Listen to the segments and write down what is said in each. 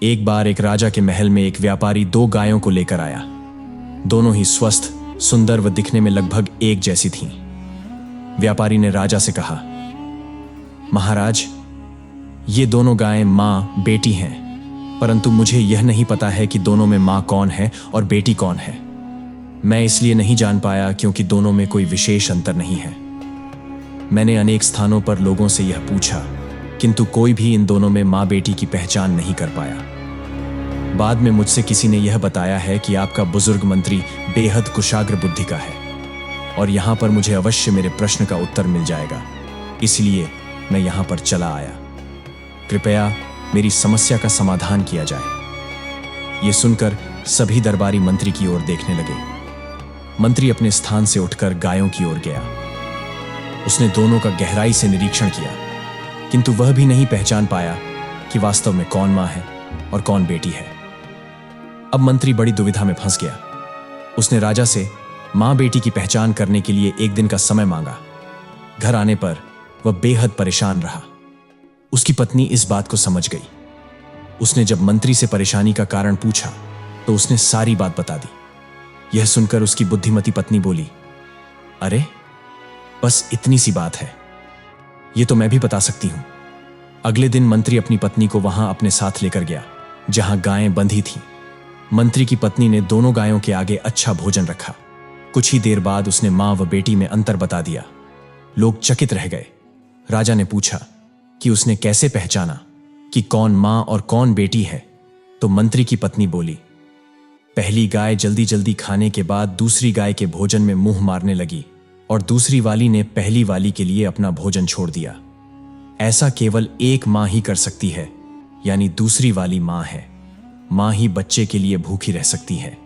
एक बार एक राजा के महल में एक व्यापारी दो गायों को लेकर आया। दोनों ही स्वस्थ, सुंदर व दिखने में लगभग एक जैसी थीं। व्यापारी ने राजा से कहा, महाराज, ये दोनों गायें मां बेटी हैं, परंतु मुझे यह नहीं पता है कि दोनों में मां कौन है और बेटी कौन है। मैं इसलिए नहीं जान पाया क्योंकि दोनों में कोई विशेष अंतर नहीं है। मैंने अनेक स्थानों पर लोगों से यह पूछा, किंतु कोई भी इन दोनों में मां बेटी की पहचान नहीं कर पाया। बाद में मुझसे किसी ने यह बताया है कि आपका बुजुर्ग मंत्री बेहद कुशाग्र बुद्धि का है और यहां पर मुझे अवश्य मेरे प्रश्न का उत्तर मिल जाएगा, इसलिए मैं यहां पर चला आया। कृपया मेरी समस्या का समाधान किया जाए। यह सुनकर सभी दरबारी मंत्री की ओर देखने लगे। मंत्री अपने स्थान से उठकर गायों की ओर गया। उसने दोनों का गहराई से निरीक्षण किया, किंतु वह भी नहीं पहचान पाया कि वास्तव में कौन मां है और कौन बेटी है। अब मंत्री बड़ी दुविधा में फंस गया। उसने राजा से मां बेटी की पहचान करने के लिए एक दिन का समय मांगा। घर आने पर वह बेहद परेशान रहा। उसकी पत्नी इस बात को समझ गई। उसने जब मंत्री से परेशानी का कारण पूछा तो उसने सारी बात बता दी। यह सुनकर उसकी बुद्धिमती पत्नी बोली, अरे बस इतनी सी बात है, यह तो मैं भी बता सकती हूं। अगले दिन मंत्री अपनी पत्नी को वहां अपने साथ लेकर गया जहां गायें बंधी थीं। मंत्री की पत्नी ने दोनों गायों के आगे अच्छा भोजन रखा। कुछ ही देर बाद उसने मां व बेटी में अंतर बता दिया। लोग चकित रह गए। राजा ने पूछा कि उसने कैसे पहचाना कि कौन मां और कौन बेटी है, तो मंत्री की पत्नी बोली, पहली गाय जल्दी जल्दी खाने के बाद दूसरी गाय के भोजन में मुंह मारने लगी और दूसरी वाली ने पहली वाली के लिए अपना भोजन छोड़ दिया। ऐसा केवल एक मां ही कर सकती है, यानी दूसरी वाली मां है। मां ही बच्चे के लिए भूखी रह सकती है।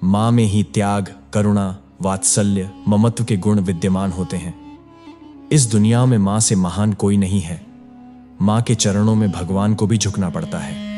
मां में ही त्याग, करुणा, वात्सल्य, ममत्व के गुण विद्यमान होते हैं। इस दुनिया में मां से महान कोई नहीं है। मां के चरणों में भगवान को भी झुकना पड़ता है।